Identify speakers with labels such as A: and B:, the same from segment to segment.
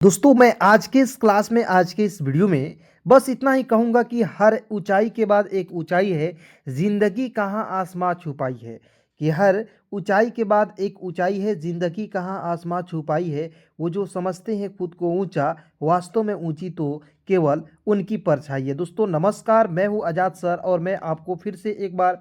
A: दोस्तों मैं आज के इस क्लास में आज के इस वीडियो में बस इतना ही कहूँगा कि हर ऊंचाई के बाद एक ऊंचाई है। ज़िंदगी कहाँ आसमां छुपाई है। कि हर ऊंचाई के बाद एक ऊंचाई है, ज़िंदगी कहाँ आसमां छुपाई है। वो जो समझते हैं खुद को ऊंचा, वास्तव में ऊंची तो केवल उनकी परछाई है। दोस्तों नमस्कार, मैं हूँ आज़ाद सर और मैं आपको फिर से एक बार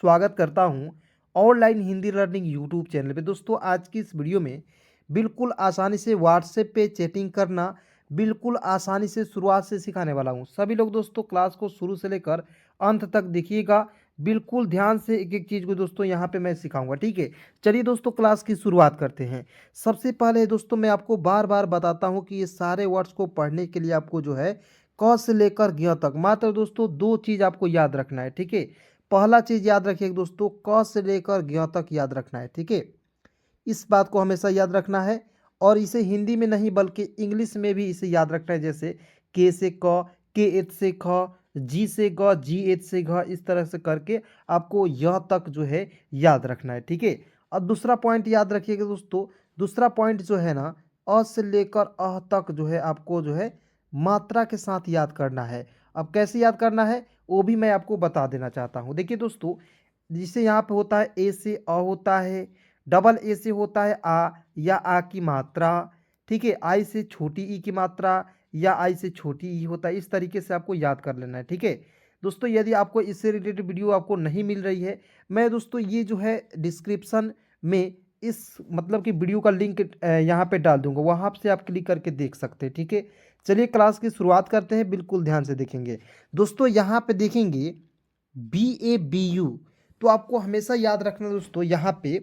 A: स्वागत करता हूँ online Hindi learning YouTube channel पे। दोस्तों आज की इस वीडियो में बिल्कुल आसानी से व्हाट्सएप पे चैटिंग करना बिल्कुल आसानी से शुरुआत से सिखाने वाला हूँ। सभी लोग दोस्तों क्लास को शुरू से लेकर अंत तक देखिएगा, बिल्कुल ध्यान से एक एक चीज़ को दोस्तों यहाँ पे मैं सिखाऊंगा। ठीक है, चलिए दोस्तों क्लास की शुरुआत करते हैं। सबसे पहले दोस्तों मैं आपको बार बार बताता हूँ कि ये सारे वर्ड्स को पढ़ने के लिए आपको जो है क से लेकर ज्ञ तक मात्र दोस्तों दो चीज़ आपको याद रखना है। ठीक है, पहला चीज़ याद रखिएगा दोस्तों, क से लेकर ज्ञ तक याद रखना है। ठीक है, इस बात को हमेशा याद रखना है और इसे हिंदी में नहीं बल्कि इंग्लिश में भी इसे याद रखना है। जैसे के से क, के एच से ख, जी से ग, जी एच से घ, इस तरह से करके आपको यह तक जो है याद रखना है। ठीक है, और दूसरा पॉइंट याद रखिएगा दोस्तों, दूसरा पॉइंट जो है ना, अ से लेकर अह तक जो है आपको जो है मात्रा के साथ याद करना है। अब कैसे याद करना है वो भी मैं आपको बता देना चाहता हूँ। देखिए दोस्तों, जिसे यहाँ पे होता है ए से अ होता है, डबल ए से होता है आ या आ की मात्रा। ठीक है, आई से छोटी ई की मात्रा या आई से छोटी ई होता है। इस तरीके से आपको याद कर लेना है। ठीक है दोस्तों, यदि आपको इससे रिलेटेड वीडियो आपको नहीं मिल रही है, मैं दोस्तों ये जो है डिस्क्रिप्शन में इस मतलब कि वीडियो का लिंक यहाँ पे डाल दूंगा, वहाँ से आप क्लिक करके देख सकते हैं। ठीक है, चलिए क्लास की शुरुआत करते हैं, बिल्कुल ध्यान से देखेंगे। दोस्तों यहाँ पे देखेंगे BABU, तो आपको हमेशा याद रखना दोस्तों यहाँ पे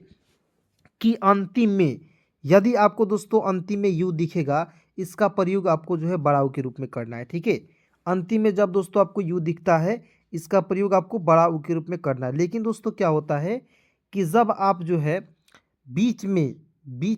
A: कि अंतिम में यदि आपको दोस्तों अंतिम में यू दिखेगा, इसका प्रयोग आपको जो है बड़ाऊ के रूप में करना है। ठीक है, अंतिम में जब दोस्तों आपको यू दिखता है, इसका प्रयोग आपको बड़ाऊ के रूप में करना है। लेकिन दोस्तों क्या होता है कि जब आप जो है बीच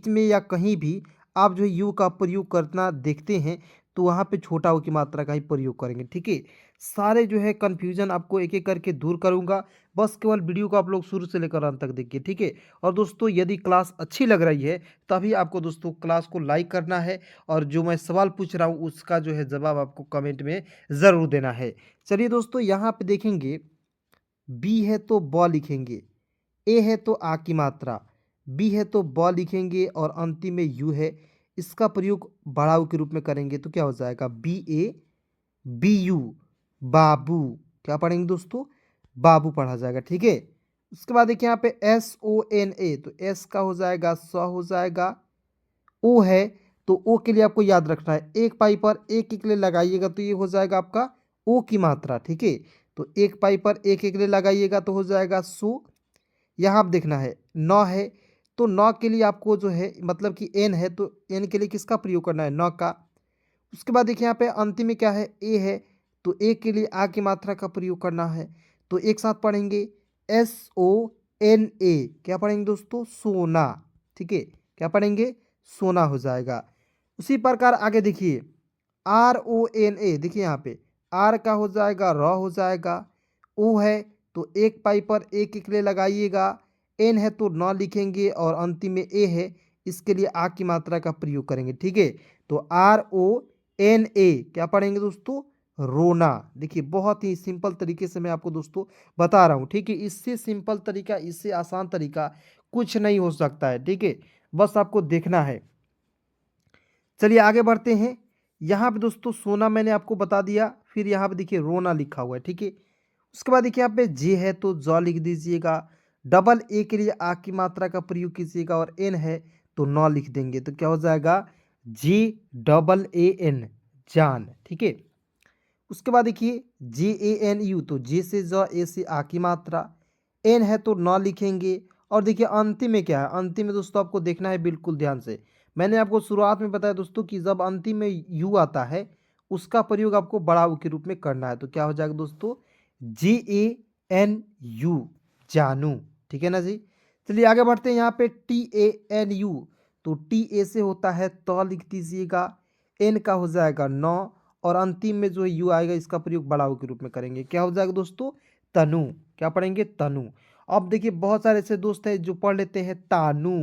A: में या कहीं भी आप जो है यू का प्रयोग करना देखते हैं, तो वहाँ पे छोटा ऊ की मात्रा का ही प्रयोग करेंगे। ठीक है, सारे जो है कन्फ्यूजन आपको एक एक करके दूर करूँगा, बस केवल वीडियो को आप लोग शुरू से लेकर अंत तक देखिए। ठीक है, और दोस्तों यदि क्लास अच्छी लग रही है तभी आपको दोस्तों क्लास को लाइक करना है और जो मैं सवाल पूछ रहा हूँ उसका जो है जवाब आपको कमेंट में ज़रूर देना है। चलिए दोस्तों यहाँ पे देखेंगे, बी है तो ब लिखेंगे, ए है तो आ की मात्रा, बी है तो ब लिखेंगे और अंतिम में यू है, इसका प्रयोग बढ़ाऊ के रूप में करेंगे तो क्या हो जाएगा BABU, बाबू। क्या पढ़ेंगे दोस्तों, बाबू पढ़ा जाएगा। ठीक है, उसके बाद देखिए यहाँ पे SONA, तो एस का हो जाएगा स हो जाएगा, ओ है तो ओ के लिए आपको याद रखना है, एक पाई पर एक एक ले लगाइएगा तो ये हो जाएगा आपका ओ की मात्रा। ठीक है, तो एक पाई पर एक एक ले लगाइएगा तो हो जाएगा सो। यहाँ आप देखना है नौ है, तो नौ के लिए आपको जो है मतलब कि एन है, तो एन के लिए किसका प्रयोग करना है, नौ का। उसके बाद देखिए यहाँ पे अंतिम में क्या है, ए है, तो ए के लिए आ की मात्रा का प्रयोग करना है। तो एक साथ पढ़ेंगे SONA, क्या पढ़ेंगे दोस्तों, सोना। ठीक है, क्या पढ़ेंगे, सोना हो जाएगा। उसी प्रकार आगे देखिए RONA, देखिए यहाँ पे आर का हो जाएगा र हो जाएगा, ओ है तो एक पाई पर एक एक ले लगाइएगा, एन है तो नौ लिखेंगे और अंतिम में ए है, इसके लिए आ की मात्रा का प्रयोग करेंगे। ठीक है, तो RONA क्या पढ़ेंगे दोस्तों, रोना। देखिए बहुत ही सिंपल तरीके से मैं आपको दोस्तों बता रहा हूँ। ठीक है, इससे सिंपल तरीका, इससे आसान तरीका कुछ नहीं हो सकता है। ठीक है, बस आपको देखना है। चलिए आगे बढ़ते हैं। यहाँ पे दोस्तों सोना मैंने आपको बता दिया, फिर यहाँ पे देखिए रोना लिखा हुआ है। ठीक है, उसके बाद देखिए यहाँ पे जे है तो ज लिख दीजिएगा, डबल ए के लिए आ की मात्रा का प्रयोग कीजिएगा और एन है तो नौ लिख देंगे तो क्या हो जाएगा JAAN, जान। ठीक है, उसके बाद देखिए JANU, तो जे से ज, ए से आ की मात्रा, एन है तो नौ लिखेंगे और देखिए अंतिम में क्या है, अंतिम में दोस्तों आपको देखना है बिल्कुल ध्यान से। मैंने आपको शुरुआत में बताया दोस्तों कि जब अंतिम में यू आता है उसका प्रयोग आपको बड़ा ऊ के रूप में करना है, तो क्या हो जाएगा दोस्तों JANU, जानू। ठीक है ना जी, चलिए आगे बढ़ते हैं। यहाँ पे TANU, तो TA से होता है तो लिख दीजिएगा, एन का हो जाएगा नौ और अंतिम में जो है यू आएगा, इसका प्रयोग बड़ाऊ के रूप में करेंगे, क्या हो जाएगा दोस्तों, तनु। क्या पढ़ेंगे, तनु। अब देखिए बहुत सारे ऐसे दोस्त हैं जो पढ़ लेते हैं तानू।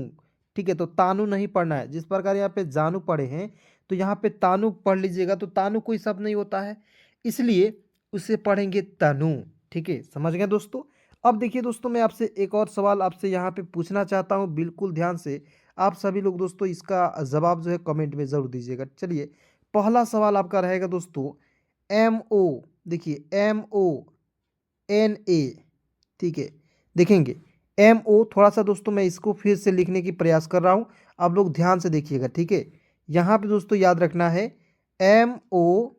A: ठीक है, तो तानू नहीं पढ़ना है, जिस प्रकार यहाँ पे जानू पढ़े हैं तो यहाँ पे तानु पढ़ लीजिएगा, तो तानु कोई शब्द नहीं होता है, इसलिए उसे पढ़ेंगे तनु। ठीक है, समझ गए दोस्तों। अब देखिए दोस्तों, मैं आपसे एक और सवाल आपसे यहाँ पे पूछना चाहता हूँ, बिल्कुल ध्यान से आप सभी लोग दोस्तों इसका जवाब जो है कमेंट में ज़रूर दीजिएगा। चलिए, पहला सवाल आपका रहेगा दोस्तों, एम ओ, देखिए MONA, ठीक है, देखेंगे MO, थोड़ा सा दोस्तों मैं इसको फिर से लिखने की प्रयास कर रहा हूँ, आप लोग ध्यान से देखिएगा। ठीक है, यहाँ पे दोस्तों याद रखना है MONA,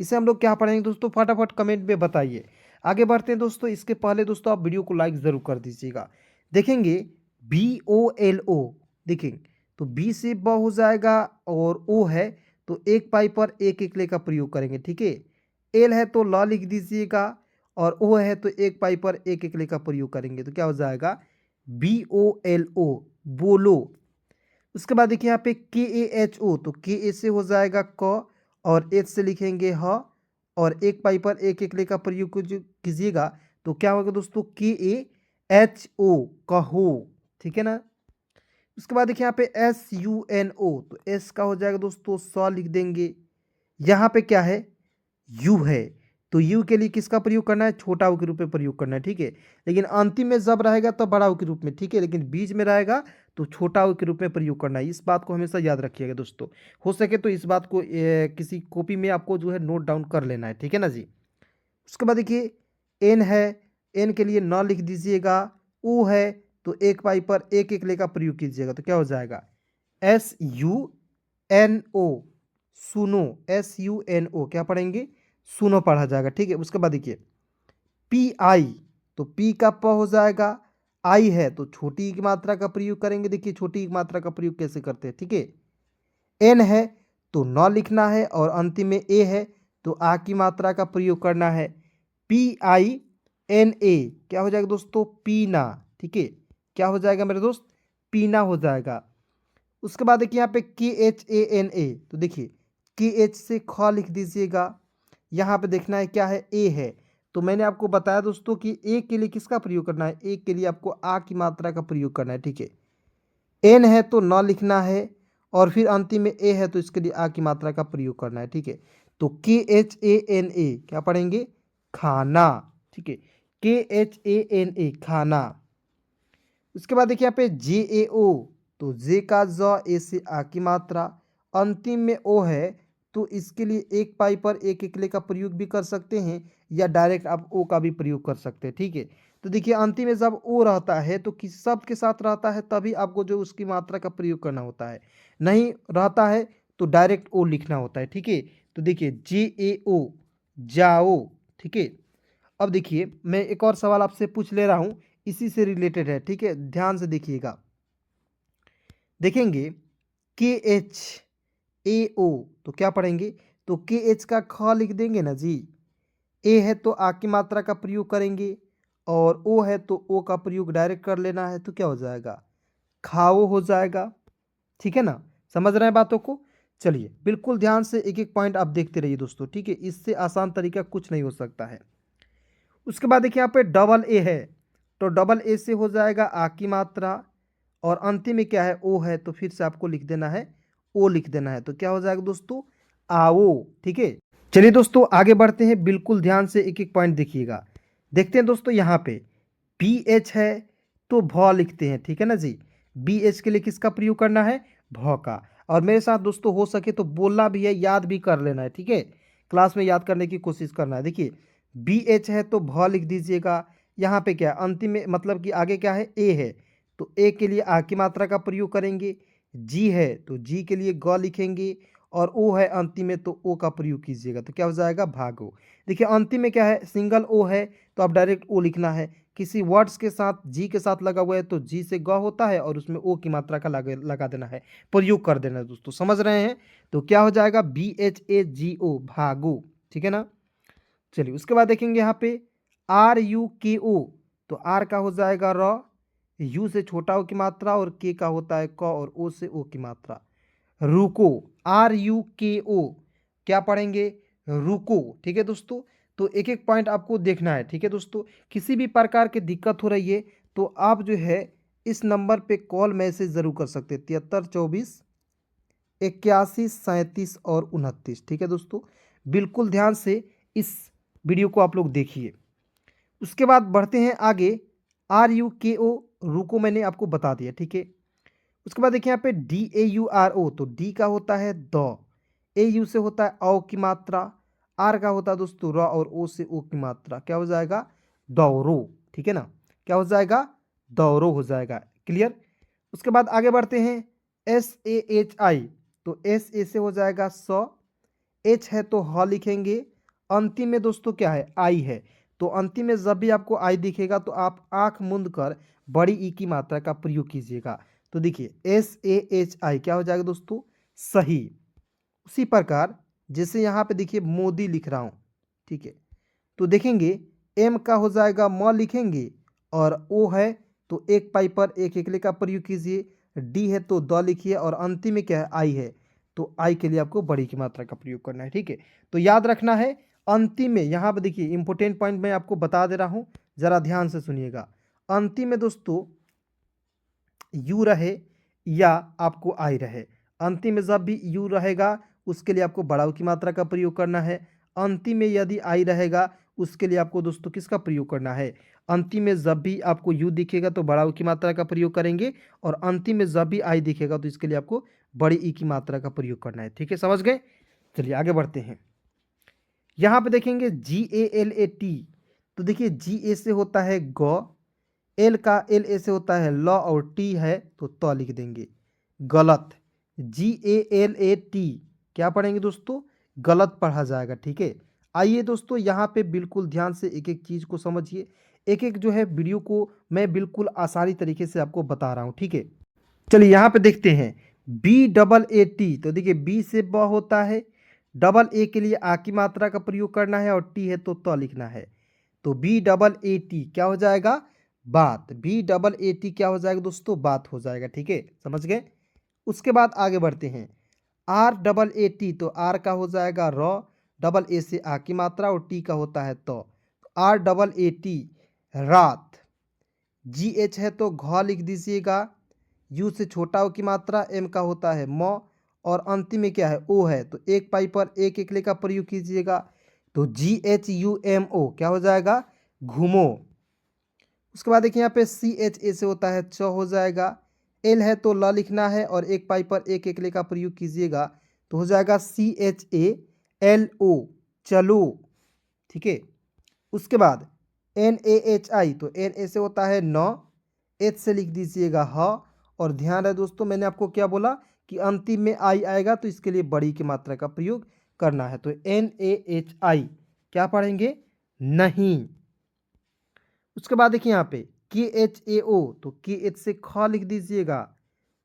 A: इसे हम लोग क्या पढ़ेंगे दोस्तों, फटाफट कमेंट में बताइए। आगे बढ़ते हैं दोस्तों, इसके पहले दोस्तों आप वीडियो को लाइक ज़रूर कर दीजिएगा। देखेंगे BOLO, देखेंगे तो B से ब हो जाएगा और O है तो एक पाई पर एक एक ले का प्रयोग करेंगे। ठीक है, L है तो ल लिख दीजिएगा और O है तो एक पाई पर एक एक ले का प्रयोग करेंगे, तो क्या हो जाएगा BOLO, बोलो। उसके बाद देखिए यहाँ पे KAHO, तो KA से हो जाएगा क और H से लिखेंगे ह और एक पाई पर एक एक ले का प्रयोग कीजिएगा, तो क्या होगा दोस्तों KAHO, कहो। ठीक है ना। उसके बाद देखिए यहाँ पे SUNO, तो S का हो जाएगा दोस्तों स लिख देंगे। यहाँ पे क्या है, यू है, तो यू के लिए किसका प्रयोग करना है, छोटा ऊ के रूप में प्रयोग करना है। ठीक है, लेकिन अंतिम में जब रहेगा तब बड़ा ऊ के रूप में। ठीक है, लेकिन बीच में रहेगा तो छोटा ऊ के रूप में प्रयोग करना है। इस बात को हमेशा याद रखिएगा दोस्तों, हो सके तो इस बात को किसी कॉपी में आपको जो है नोट डाउन कर लेना है। ठीक है ना जी। उसके बाद देखिए एन है, एन के लिए न लिख दीजिएगा। ओ है तो एक पाई पर एक एक ले का प्रयोग कीजिएगा, तो क्या हो जाएगा SUNO, सुनो। SUNO क्या पढ़ेंगे, सुनो पढ़ा जाएगा। ठीक है, उसके बाद देखिए PI, तो P का प हो जाएगा, आई है तो छोटी की मात्रा का प्रयोग करेंगे। देखिए छोटी की मात्रा का प्रयोग कैसे करते हैं। ठीक है, एन है तो न लिखना है और अंतिम में ए है तो आ की मात्रा का प्रयोग करना है। PINA क्या हो जाएगा दोस्तों, पीना। ठीक है, क्या हो जाएगा मेरे दोस्त, पीना हो जाएगा। उसके बाद देखिए यहाँ पे KHANA, तो देखिए KH से ख लिख दीजिएगा। यहाँ पे देखना है क्या है, ए है, तो मैंने आपको बताया दोस्तों कि ए के लिए किसका प्रयोग करना है, ए के लिए आपको आ की मात्रा का प्रयोग करना है। ठीक है, एन है तो न लिखना है और फिर अंतिम में ए है तो इसके लिए आ की मात्रा का प्रयोग करना है। ठीक है, तो KHANA क्या पढ़ेंगे, खाना। ठीक है, KHANA, खाना। उसके बाद देखिए यहाँ पे JAO, तो जे का ज, ए से आ की मात्रा, अंतिम में ओ है तो इसके लिए एक पाई पर एक एक ले का प्रयोग भी कर सकते हैं या डायरेक्ट आप ओ का भी प्रयोग कर सकते हैं। ठीक है, तो देखिए अंतिम में जब ओ रहता है तो किस शब्द के साथ रहता है तभी आपको जो उसकी मात्रा का प्रयोग करना होता है, नहीं रहता है तो डायरेक्ट ओ लिखना होता है। ठीक है, तो देखिए JAO, जाओ। ठीक है, अब देखिए मैं एक और सवाल आपसे पूछ ले रहा हूँ, इसी से रिलेटेड है। ठीक है, ध्यान से देखिएगा। देखेंगे KHAO, तो क्या पढ़ेंगे, तो KH का ख लिख देंगे ना जी। ए है तो आ की मात्रा का प्रयोग करेंगे और ओ है तो ओ का प्रयोग डायरेक्ट कर लेना है, तो क्या हो जाएगा, खाओ हो जाएगा। ठीक है ना, समझ रहे हैं बातों को। चलिए बिल्कुल ध्यान से एक एक पॉइंट आप देखते रहिए दोस्तों। ठीक है, इससे आसान तरीका कुछ नहीं हो सकता है। उसके बाद देखिए यहाँ पे डबल ए है, तो डबल ए से हो जाएगा आ की मात्रा और अंतिम में क्या है, ओ है, तो फिर से आपको लिख देना है, ओ लिख देना है, तो क्या हो जाएगा दोस्तों, आओ। ठीक है, चलिए दोस्तों आगे बढ़ते हैं, बिल्कुल ध्यान से एक एक पॉइंट देखिएगा। देखते हैं दोस्तों, यहाँ पे BH है तो भ लिखते हैं। ठीक है ना जी, BH के लिए किसका प्रयोग करना है, भ का। और मेरे साथ दोस्तों हो सके तो बोलना भी है, याद भी कर लेना है। ठीक है, क्लास में याद करने की कोशिश करना है। देखिए BH है तो भ लिख दीजिएगा। यहाँ पे क्या है, अंतिम में मतलब कि आगे क्या है, ए है तो ए के लिए आ की मात्रा का प्रयोग करेंगे। जी है तो जी के लिए ग लिखेंगे और ओ है अंतिम में तो ओ का प्रयोग कीजिएगा, तो क्या हो जाएगा, भागो। देखिए अंतिम में क्या है, सिंगल ओ है तो आप डायरेक्ट ओ लिखना है। किसी वर्ड्स के साथ जी के साथ लगा हुआ है तो जी से ग होता है और उसमें ओ की मात्रा का लगा देना है, प्रयोग कर देना है दोस्तों, समझ रहे हैं। तो क्या हो जाएगा BHAGO, भागो। ठीक है ना। चलिए उसके बाद देखेंगे यहाँ पे RUKO, तो आर का हो जाएगा र, यू से छोटा ओ की मात्रा और के का होता है क और ओ से ओ की मात्रा, रुको। RUKO क्या पढ़ेंगे, रुको। ठीक है दोस्तों, तो एक एक पॉइंट आपको देखना है। ठीक है दोस्तों, किसी भी प्रकार की दिक्कत हो रही है तो आप जो है इस नंबर पे कॉल मैसेज ज़रूर कर सकते हैं, 7324 81, 37 और 29। ठीक है दोस्तों, बिल्कुल ध्यान से इस वीडियो को आप लोग देखिए। उसके बाद बढ़ते हैं आगे। RUKO, रुको मैंने आपको बता दिया। ठीक है, उसके बाद देखिए यहाँ पे DAURO, तो डी का होता है द, AU से होता है औ की मात्रा, आर का होता है दोस्तों र, और ओ से ओ की मात्रा, क्या हो जाएगा दौरो। ठीक है ना, क्या हो जाएगा दौरो हो जाएगा। क्लियर। उसके बाद आगे बढ़ते हैं। SAHI, तो SA से हो जाएगा सौ, एच है तो ह लिखेंगे, अंतिम में दोस्तों क्या है आई है, तो अंतिम में जब भी आपको आई दिखेगा तो आप आंख मूंद कर बड़ी ई की मात्रा का प्रयोग कीजिएगा। तो देखिए SAHI क्या हो जाएगा दोस्तों सही। उसी प्रकार जैसे यहाँ पे देखिए मोदी लिख रहा हूँ। ठीक है, तो देखेंगे एम का हो जाएगा म लिखेंगे, और ओ है तो एक पाई पर एक एकले का प्रयोग कीजिए, डी है तो द लिखिए, और अंतिम में क्या है आई है, तो आई के लिए आपको बड़ी की मात्रा का प्रयोग करना है। ठीक है, तो याद रखना है अंतिम में, यहाँ पर देखिए इंपॉर्टेंट पॉइंट मैं आपको बता दे रहा हूँ, जरा ध्यान से सुनिएगा। अंतिम में दोस्तों यू रहे या आपको आई रहे, अंतिम में जब भी यू रहेगा उसके लिए आपको बड़ाऊ की मात्रा का प्रयोग करना है। अंतिम में यदि आई रहेगा उसके लिए आपको दोस्तों किसका प्रयोग करना है, अंतिम में जब भी आपको यू दिखेगा तो बड़ाऊ की मात्रा का प्रयोग करेंगे, और अंतिम में जब भी आई दिखेगा तो इसके लिए आपको बड़ी ई की मात्रा का प्रयोग करना है। ठीक है, समझ गए। चलिए आगे बढ़ते हैं। यहाँ पे देखेंगे GALAT, तो देखिए GA से होता है गौ, एल का LA से होता है ल, और टी है तो त लिख देंगे, गलत। GALAT क्या पढ़ेंगे दोस्तों, गलत पढ़ा जाएगा। ठीक है, आइए दोस्तों यहाँ पे बिल्कुल ध्यान से एक एक चीज़ को समझिए, एक एक जो है वीडियो को मैं बिल्कुल आसानी तरीके से आपको बता रहा हूँ। ठीक है, चलिए यहाँ पे देखते हैं BAAT, तो देखिए बी से ब होता है, डबल ए के लिए आ की मात्रा का प्रयोग करना है, और टी है तो त लिखना है, तो BAAT क्या हो जाएगा बात, BAAT क्या हो जाएगा दोस्तों बात हो जाएगा। ठीक है, समझ गए। उसके बाद आगे बढ़ते हैं। RAAT, तो आर का हो जाएगा र, डबल ए से आ की मात्रा, और टी का होता है तो RAAT रात। GH है तो घ लिख दीजिएगा, यू से छोटा ओ की मात्रा, एम का होता है म, और अंतिम में क्या है ओ है, तो एक पाई पर एक एकले का प्रयोग कीजिएगा, तो GHUMO क्या हो जाएगा घूमो। उसके बाद देखिए यहाँ पे CHA से होता है च हो जाएगा, एल है तो ल लिखना है, और एक पाई पर एक एकले का प्रयोग कीजिएगा तो हो जाएगा CHALO चलो। ठीक है, उसके बाद NAHI, तो NA से होता है न, एच से लिख दीजिएगा ह, और ध्यान रहे दोस्तों मैंने आपको क्या बोला कि अंतिम में आई आएगा तो इसके लिए बड़ी की मात्रा का प्रयोग करना है, तो NAHI क्या पढ़ेंगे नहीं। उसके बाद देखिए यहाँ पे KHAO, तो KH से ख लिख दीजिएगा,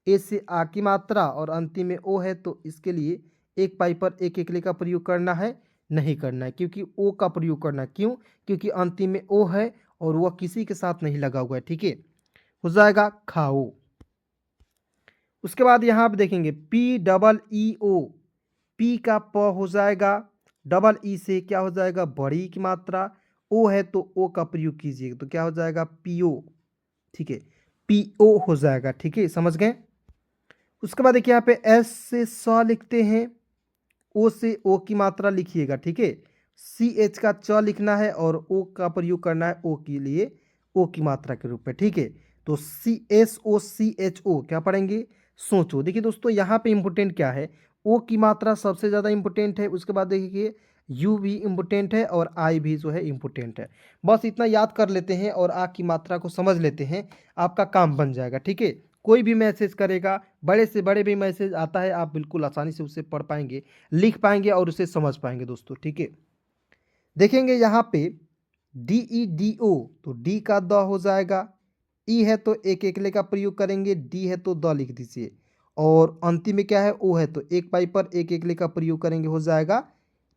A: ए से आ की मात्रा, और अंतिम में ओ है तो इसके लिए एक पाई पर एक एकले का प्रयोग करना है, नहीं करना है, क्योंकि ओ का प्रयोग करना है। क्यों, क्योंकि अंतिम में ओ है और वह किसी के साथ नहीं लगा हुआ है। ठीक है, हो जाएगा खाओ। उसके बाद यहाँ पे देखेंगे PEEO, पी का प हो जाएगा, डबल ई से क्या हो जाएगा बड़ी की मात्रा, ओ है तो ओ का प्रयोग कीजिएगा तो क्या हो जाएगा PO। ठीक है, PO हो जाएगा। ठीक है, समझ गए। उसके बाद देखिए यहाँ पे एस से स लिखते हैं, ओ से ओ की मात्रा लिखिएगा। ठीक है, CH का च लिखना है, और ओ का प्रयोग करना है ओ के लिए ओ की मात्रा के रूप में। ठीक है, तो SOCHO क्या पढ़ेंगे सोचो। देखिए दोस्तों यहाँ पे इंपोर्टेंट क्या है, ओ की मात्रा सबसे ज़्यादा इंपोर्टेंट है, उसके बाद देखिए यू भी इम्पोर्टेंट है, और आई भी जो है इम्पोर्टेंट है। बस इतना याद कर लेते हैं और आ की मात्रा को समझ लेते हैं, आपका काम बन जाएगा। ठीक है, कोई भी मैसेज करेगा, बड़े से बड़े भी मैसेज आता है, आप बिल्कुल आसानी से उसे पढ़ पाएंगे, लिख पाएंगे और उसे समझ पाएंगे दोस्तों। ठीक है, देखेंगे यहाँ पे DEDO, तो डी का द हो जाएगा, ई है तो एक एकले का प्रयोग करेंगे, डी है तो द लिख दीजिए, और अंतिम में क्या है ओ है तो एक पाई पर एक एकले का प्रयोग करेंगे, हो जाएगा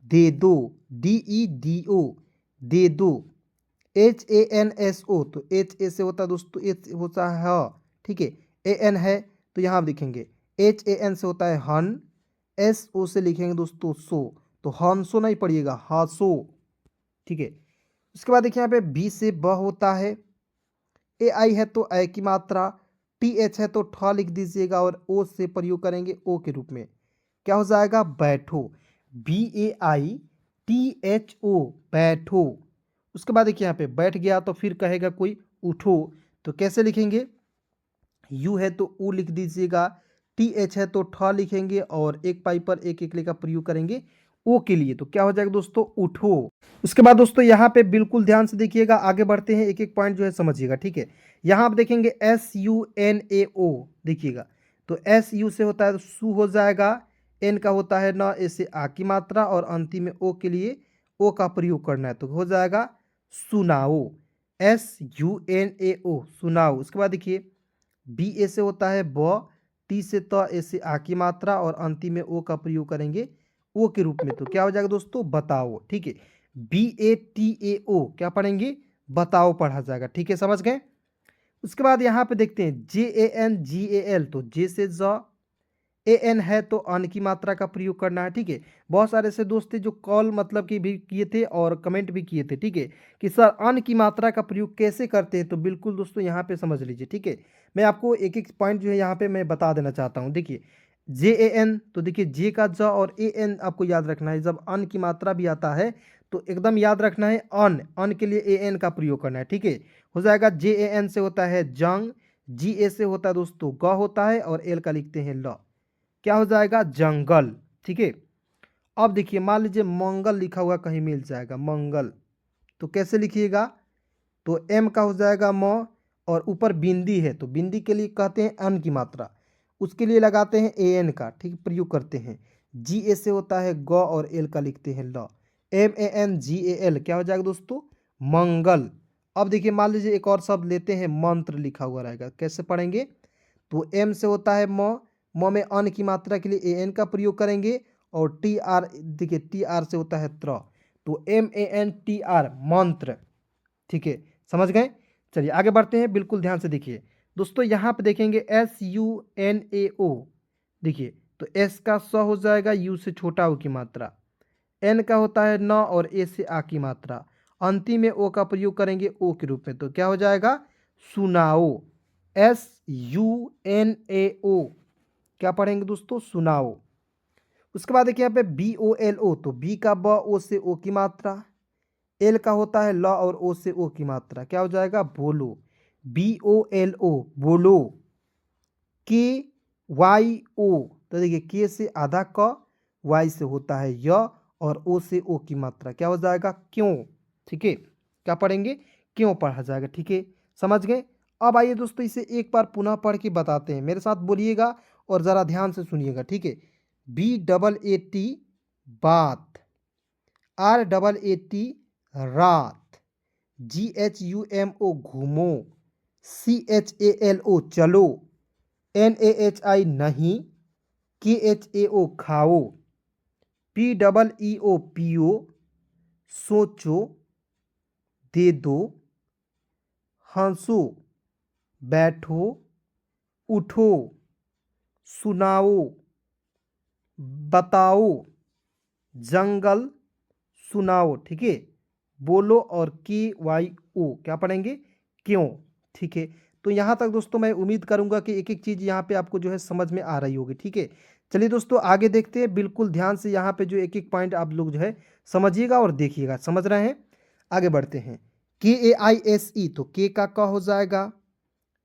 A: दे दो। DEDO दे दो। HANSO, तो एच ए से होता है दोस्तों एच होता है ह। ठीक है, AN है तो यहाँ आप लिखेंगे HAN से होता है हन, SO से लिखेंगे दोस्तों सो, तो हंसो नहीं पढ़िएगा हासो। ठीक है, उसके बाद देखिए यहाँ पे बी से ब होता है, AI है तो ए की मात्रा, TH है तो ठ लिख दीजिएगा, और ओ से प्रयोग करेंगे ओ के रूप में, क्या हो जाएगा, बैठो, BAITHO, बैठो। उसके बाद देखिए यहाँ पे बैठ गया तो फिर कहेगा कोई उठो, तो कैसे लिखेंगे, यू है तो ऊ लिख दीजिएगा, TH है तो ठ लिखेंगे और एक पाई पर एक एक का प्रयोग करेंगे ओ के लिए, तो क्या हो जाएगा दोस्तों, उठो। उसके बाद दोस्तों यहाँ पे बिल्कुल ध्यान से देखिएगा, आगे बढ़ते हैं, एक एक पॉइंट जो है समझिएगा, ठीक है। यहाँ आप देखेंगे SUNAO, देखिएगा, तो SU से होता है तो सु हो जाएगा, एन का होता है न, ऐसे आ की मात्रा और अंतिम में ओ के लिए ओ का प्रयोग करना है, तो हो जाएगा सुनाओ, SUNAO, सुनाओ। उसके बाद देखिए BA से होता है ब, टी से त, ए से आ की मात्रा और अंतिम में ओ का प्रयोग करेंगे ओ के रूप में, तो क्या हो जाएगा दोस्तों, बताओ, ठीक है। BATAO क्या पढ़ेंगे, बताओ पढ़ा जाएगा, ठीक है, समझ गए। उसके बाद यहाँ पे देखते हैं JANGAL, तो जे से ज, AN है तो अन की मात्रा का प्रयोग करना है, ठीक है। बहुत सारे ऐसे दोस्त थे जो कॉल मतलब कि भी किए थे और कमेंट भी किए थे, ठीक है, कि सर अन की मात्रा का प्रयोग कैसे करते हैं, तो बिल्कुल दोस्तों यहाँ पे समझ लीजिए, ठीक है। मैं आपको एक एक पॉइंट जो है यहाँ पे मैं बता देना चाहता हूँ। देखिए JAN, तो देखिए जे का ज और AN आपको याद रखना है, जब अन की मात्रा भी आता है तो एकदम याद रखना है, अन, अन के लिए AN का प्रयोग करना है, ठीक है। हो जाएगा JAN से होता है जंग, GA से होता है दोस्तों ग होता है और एल का लिखते हैं ल, क्या हो जाएगा, जंगल, ठीक है। अब देखिए मान लीजिए मंगल लिखा हुआ कहीं मिल जाएगा, मंगल, तो कैसे लिखिएगा, तो एम का हो जाएगा म और ऊपर बिंदी है तो बिंदी के लिए कहते हैं अन की मात्रा, उसके लिए लगाते हैं AN का, ठीक, प्रयोग करते हैं। GA से होता है ग और एल का लिखते हैं ल, MANGAL, क्या हो जाएगा दोस्तों, मंगल। अब देखिए मान लीजिए एक और शब्द लेते हैं, मंत्र लिखा हुआ रहेगा, कैसे पढ़ेंगे, तो एम से होता है म में अन की मात्रा के लिए AN का प्रयोग करेंगे और TR, देखिए TR से होता है त्र, तो MANTR, मंत्र, ठीक है, समझ गए। चलिए आगे बढ़ते हैं, बिल्कुल ध्यान से देखिए दोस्तों, यहाँ पे देखेंगे SUNAO, देखिए तो S का स हो जाएगा, U से छोटा ओ की मात्रा, N का होता है न और A से आ की मात्रा, अंतिम में ओ का प्रयोग करेंगे ओ के रूप में, तो क्या हो जाएगा, सुनाओ, SUNAO, क्या पढ़ेंगे दोस्तों, सुनाओ। उसके बाद देखिए यहाँ पे BOLO, तो बी का ब, ओ से ओ की मात्रा, एल का होता है ल और ओ से ओ की मात्रा, क्या हो जाएगा, बोलो, BOLO, बोलो। KYO, तो देखिए के से आधा क, वाई से होता है य और ओ से ओ की मात्रा, क्या हो जाएगा, क्यों, ठीक है, क्या पढ़ेंगे, क्यों पढ़ा जाएगा, ठीक है, समझ गए। अब आइए दोस्तों इसे एक बार पुनः पढ़ के बताते हैं, मेरे साथ बोलिएगा और ज़रा ध्यान से सुनिएगा, ठीक है। BAAT, बात, RAAT, रात, GHUMO, घूमो, CHALO, चलो, NAHI, नहीं, KHAO, खाओ, PEEO, पियो, सोचो, दे दो, हंसो, बैठो, उठो, सुनाओ, बताओ, जंगल, सुनाओ, ठीक है, बोलो और KYO, क्या पढ़ेंगे, क्यों, ठीक है। तो यहाँ तक दोस्तों मैं उम्मीद करूँगा कि एक एक चीज़ यहाँ पे आपको जो है समझ में आ रही होगी, ठीक है। चलिए दोस्तों आगे देखते हैं, बिल्कुल ध्यान से यहाँ पे जो एक एक पॉइंट आप लोग जो है समझिएगा और देखिएगा, समझ रहे हैं। आगे बढ़ते हैं, KAISE, तो के का क हो जाएगा,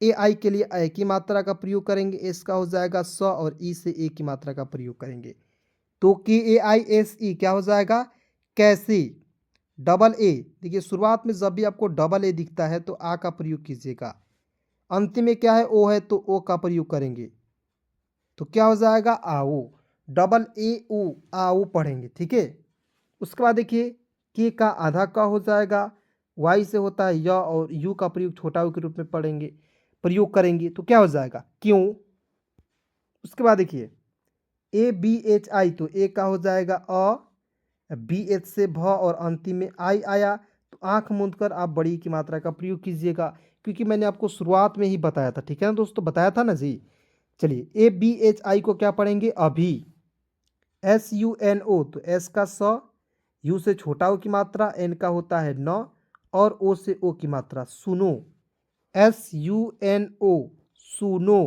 A: AI के लिए ए की मात्रा का प्रयोग करेंगे, एस का हो जाएगा स और ई से ए की मात्रा का प्रयोग करेंगे, तो KAISE क्या हो जाएगा, कैसे, डबल ए, देखिए शुरुआत में जब भी आपको डबल ए दिखता है तो आ का प्रयोग कीजिएगा, अंतिम में क्या है, ओ है तो ओ का प्रयोग करेंगे, तो क्या हो जाएगा, आओ, डबल ए ओ, आओ पढ़ेंगे, ठीक है। उसके बाद देखिए के का आधा का हो जाएगा, वाई से होता है य और यू का प्रयोग छोटा यू के रूप में पढ़ेंगे, प्रयोग करेंगे, तो क्या हो जाएगा, क्यों। उसके बाद देखिए ABHI, तो ए का हो जाएगा BH से भ और अंतिम में आई आया, तो आंख मूंद कर आप बड़ी की मात्रा का प्रयोग कीजिएगा, क्योंकि मैंने आपको शुरुआत में ही बताया था, ठीक है ना दोस्तों, बताया था ना जी। चलिए ABHI को क्या पढ़ेंगे, अभी, SUNO, तो एस का स, यू से छोटा ओ की मात्रा, एन का होता है न और ओ से ओ की मात्रा, सुनो, SUNO, सुनो।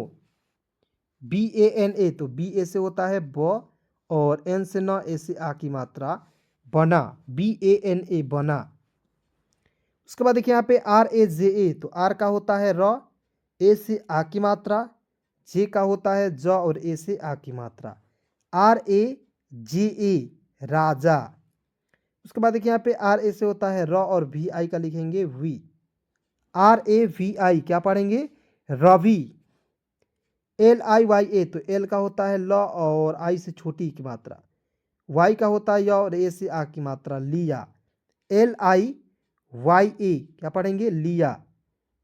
A: BANA, तो BA से होता है ब और एन से न, ए से आ की मात्रा बना, BANA बना। उसके बाद देखिए यहाँ पे RAJA, तो आर का होता है र, ए से आ की मात्रा, जे का होता है ज और ए से आ की मात्रा, RAJA राजा। उसके बाद देखिए यहाँ पे RA से होता है र और VI का लिखेंगे वी, RAVI क्या पढ़ेंगे, रवि। LIYA, तो एल का होता है ल और आई से छोटी की मात्रा, वाई का होता है य और ए से आ की मात्रा, लिया, LIYA क्या पढ़ेंगे, लिया।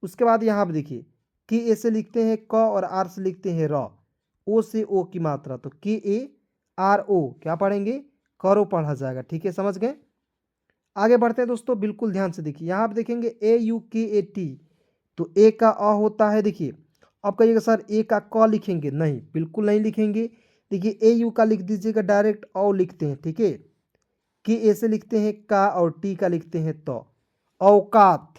A: उसके बाद यहाँ पे देखिए के ए से लिखते हैं क और आर से लिखते हैं र, ओ से ओ की मात्रा, तो KARO क्या पढ़ेंगे, करो पढ़ा जाएगा। ठीक है, समझ गए। आगे बढ़ते हैं दोस्तों, बिल्कुल ध्यान से देखिए, यहाँ पे देखेंगे AUKAT, तो ए का अ होता है। देखिए अब कहिएगा सर ए का क लिखेंगे, नहीं, बिल्कुल नहीं लिखेंगे। देखिए AU का लिख दीजिएगा, डायरेक्ट औ लिखते हैं। ठीक है, के ए से लिखते हैं का और टी का लिखते हैं तो, औकात।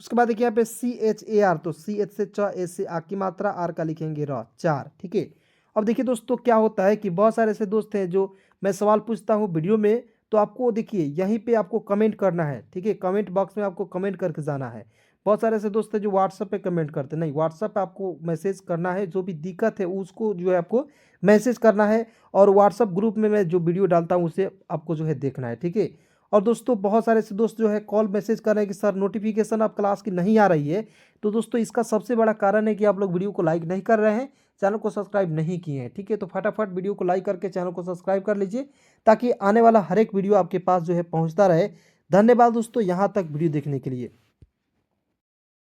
A: उसके बाद देखिए यहाँ पे CHAR, तो CH से च, ए से आ की मात्रा, आर का लिखेंगे र, चार। ठीक है, अब देखिए दोस्तों क्या होता है कि बहुत सारे ऐसे दोस्त हैं जो मैं सवाल पूछता हूँ वीडियो में, तो आपको देखिए यहीं पे आपको कमेंट करना है। ठीक है, कमेंट बॉक्स में आपको कमेंट करके जाना है। बहुत सारे ऐसे दोस्त हैं जो व्हाट्सएप पे कमेंट करते नहीं, व्हाट्सएप पे आपको मैसेज करना है, जो भी दिक्कत है उसको जो है आपको मैसेज करना है, और व्हाट्सएप ग्रुप में मैं जो वीडियो डालता हूँ उसे आपको जो है देखना है। ठीक है, और दोस्तों बहुत सारे ऐसे दोस्त जो है कॉल मैसेज कर रहे हैं कि सर नोटिफिकेशन आप क्लास की नहीं आ रही है, तो दोस्तों इसका सबसे बड़ा कारण है कि आप लोग वीडियो को लाइक नहीं कर रहे हैं, चैनल को सब्सक्राइब नहीं किए हैं। ठीक है, तो फटाफट वीडियो को लाइक करके चैनल को सब्सक्राइब कर लीजिए, ताकि आने वाला हर एक वीडियो आपके पास जो है पहुंचता रहे। धन्यवाद दोस्तों यहाँ तक वीडियो देखने के लिए।